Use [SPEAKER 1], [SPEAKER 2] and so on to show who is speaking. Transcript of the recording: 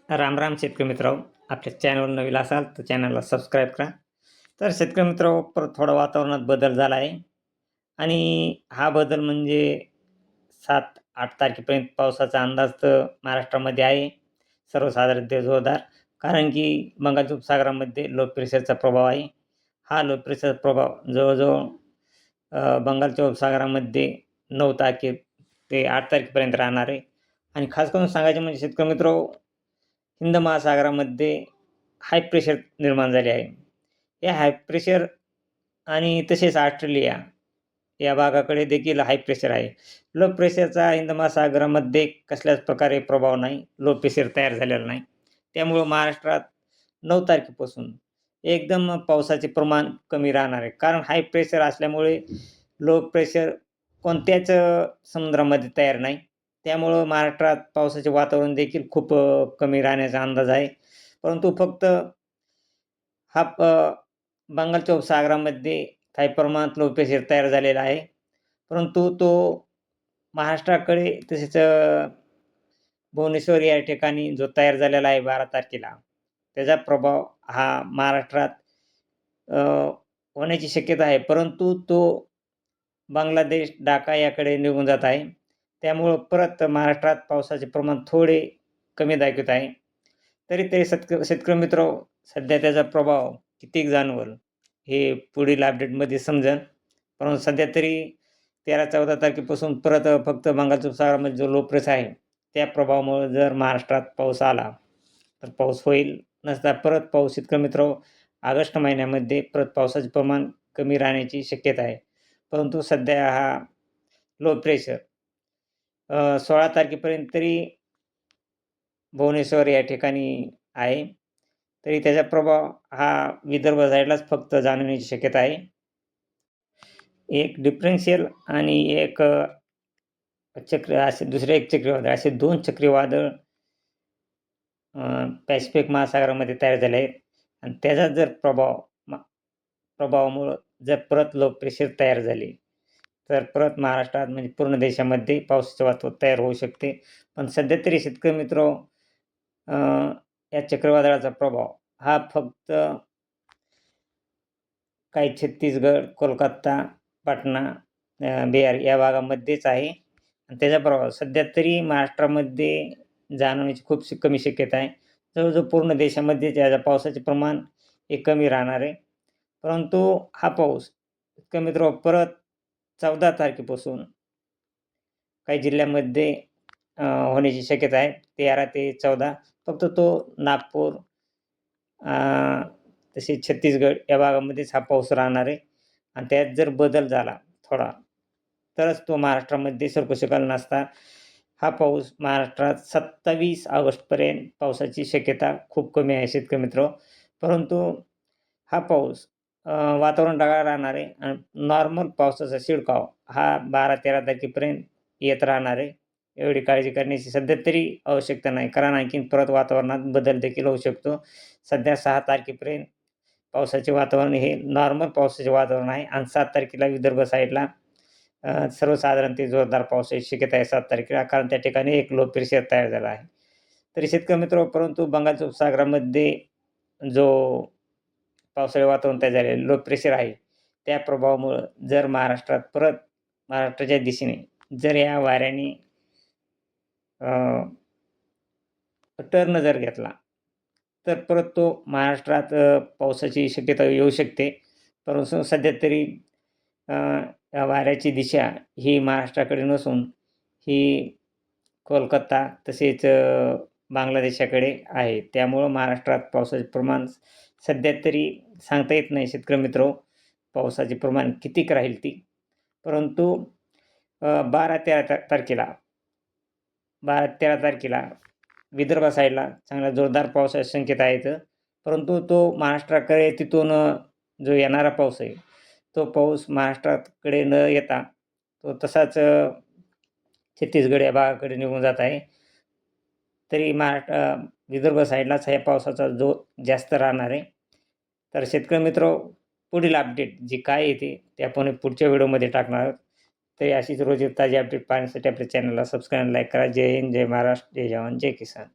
[SPEAKER 1] राम राम शेतकरी मित्रांनो, आपल्या चॅनलवर नवीन असाल तर चॅनलला सबस्क्राईब करा. तर शेतकरी मित्रांनो, परत थोडा वातावरणात बदल झाला आहे आणि हा बदल म्हणजे 7-8 तारखेपर्यंत पावसाचा अंदाज तर महाराष्ट्रामध्ये आहे, सर्वसाधारण ते जोरदार. कारण की बंगालच्या उपसागरामध्ये लो प्रेशरचा प्रभाव आहे. हा लो प्रेशरचा प्रभाव जवळजवळ बंगालच्या उपसागरामध्ये 9 तारखे ते 8 तारखेपर्यंत राहणार आहे. आणि खास करून सांगायचे म्हणजे शेतकरी मित्रांनो, हिंद महासागरामध्ये हाय प्रेशर निर्माण झाले आहे. हे हाय प्रेशर आणि तसेच ऑस्ट्रेलिया या भागाकडे देखील हाय प्रेशर आहे. लो प्रेशरचा हिंद महासागरामध्ये कसल्याच प्रकारे प्रभाव नाही. लो प्रेशर तयार झालेला नाही. त्यामुळं महाराष्ट्रात 9 तारखेपासून एकदम पावसाचे प्रमाण कमी राहणार आहे. कारण हाय प्रेशर असल्यामुळे लो प्रेशर कोणत्याच समुद्रामध्ये तयार नाही. त्यामुळं महाराष्ट्रात पावसाचे वातावरण देखील खूप कमी राहण्याचा अंदाज आहे. परंतु फक्त हा बंगालच्या उपसागरामध्ये काही प्रमाणात लो प्रेशर तयार झालेला आहे. परंतु तो महाराष्ट्राकडे तसेच भुवनेश्वर या ठिकाणी जो तयार झालेला आहे 12 तारखेला, त्याचा प्रभाव हा महाराष्ट्रात अ, होण्याची शक्यता आहे. परंतु तो बांगलादेश, ढाका याकडे निघून जात आहे. त्यामुळं परत महाराष्ट्रात पावसाचे प्रमाण थोडे कमी दाखवत आहे. तरी शेतकरी मित्रांनो, सध्या त्याचा प्रभाव किती जाणवल हे पुढील अपडेटमध्ये समजेल. परंतु सध्या तरी 13-14 तारखेपासून परत फक्त बंगालच्या उपसागरामध्ये जो लो प्रेशर आहे, त्या प्रभावामुळे जर महाराष्ट्रात पाऊस आला, तर पाऊस होईल. नसता परत पाऊस शेतकरी मित्रांनो, ऑगस्ट महिन्यामध्ये परत पावसाचे प्रमाण कमी राहण्याची शक्यता आहे. परंतु सध्या हा लो प्रेशर 16 तारखेपर्यंत तरी भुवनेश्वर या ठिकाणी आहे. तरी त्याचा प्रभाव हा विदर्भ साईडलाच फक्त जाणवण्याची शक्यता आहे. एक डिफरन्शियल आणि एक असे दुसरे एक चक्रीवादळ, असे 2 चक्रीवादळ पॅसिफिक महासागरामध्ये तयार झाले आहेत आणि त्याचा जर प्रभावामुळं जर परत लो प्रेशर तयार झाले, तर परत महाराष्ट्रात म्हणजे पूर्ण देशामध्ये पावसाचे वातावरण तयार होऊ शकते. पण सध्या तरी शेतकरी मित्रांनो, या चक्रीवादळाचा प्रभाव हा फक्त काही छत्तीसगड, कोलकाता, पाटणा, बिहार या भागामध्येच आहे आणि त्याचा प्रभाव सध्या तरी महाराष्ट्रामध्ये जाणवण्याची खूप कमी शक्यता आहे. जवळजवळ पूर्ण देशामध्ये त्याच्या पावसाचे प्रमाण हे कमी राहणार आहे. परंतु हा पाऊस शेतकरी मित्रांनो परत 14 तारखेपासून काही जिल्ह्यामध्ये होण्याची शक्यता आहे. 13 ते 14 फक्त तो नागपूर तसेच छत्तीसगड या भागामध्येच हा पाऊस राहणार आहे आणि त्यात जर बदल झाला थोडा, तरच तो महाराष्ट्रामध्ये सरकू शकेल. नसता हा पाऊस महाराष्ट्रात 27 ऑगस्टपर्यंत पावसाची शक्यता खूप कमी आहे शेतकरी मित्रांनो. परंतु हा पाऊस वातावरण ढगाळ राहणार आहे आणि नॉर्मल पावसाचा शिडकाव हा 12-13 तारखेपर्यंत येत राहणार आहे. एवढी काळजी करण्याची सध्या तरी आवश्यकता नाही. कारण आणखीन परत वातावरणात बदल देखील होऊ शकतो. सध्या 6 तारखेपर्यंत पावसाचे वातावरण हे नॉर्मल पावसाचे वातावरण आहे आणि 7 तारखेला विदर्भ साईडला सर्वसाधारण ते जोरदार पावसाची शक्यता आहे 7 तारखेला. कारण त्या ठिकाणी एक लो प्रेशर तयार झाला आहे. तरी शेतकरी मित्रांनो, परंतु बंगालच्या उपसागरामध्ये जो पावसाळी वातावरण तयार झालेलं लो प्रेशर आहे, त्या प्रभावामुळं जर महाराष्ट्रात परत महाराष्ट्राच्या दिशेने जर या वाऱ्याने टर्न जर घेतला, तर परत तो महाराष्ट्रात पावसाची शक्यता येऊ शकते. परंतु सध्या तरी या वाऱ्याची दिशा ही महाराष्ट्राकडे नसून ही कोलकाता तसेच बांगलादेशाकडे आहे. त्यामुळं महाराष्ट्रात पावसाचे प्रमाण सध्या तरी सांगता येत नाही शेतकरी मित्रांनो, पावसाचे प्रमाण कितीक राहील ती. परंतु 12-13 तारखेला 12-13 तारखेला विदर्भ साईडला चांगला जोरदार पावसाची शक्यता आहेत. परंतु तो महाराष्ट्राकडे तिथून जो येणारा पाऊस आहे, तो पाऊस महाराष्ट्राकडे न येता तो तसाच छत्तीसगड या भागाकडे निघून जात आहे. तरी विदर्भ साईडलाच ह्या पावसाचा जोर जास्त राहणार आहे. तर शेतकरी मित्रांनो, पुढील अपडेट जी काय येते ते आपण पुढच्या व्हिडिओमध्ये टाकणार आहोत. तरी अशीच रोज ताजी अपडेट पाहण्यासाठी आपल्या चॅनलला सबस्क्राईब आणि लाईक करा. जय हिंद, जय महाराष्ट्र, जय जवान, जय किसान.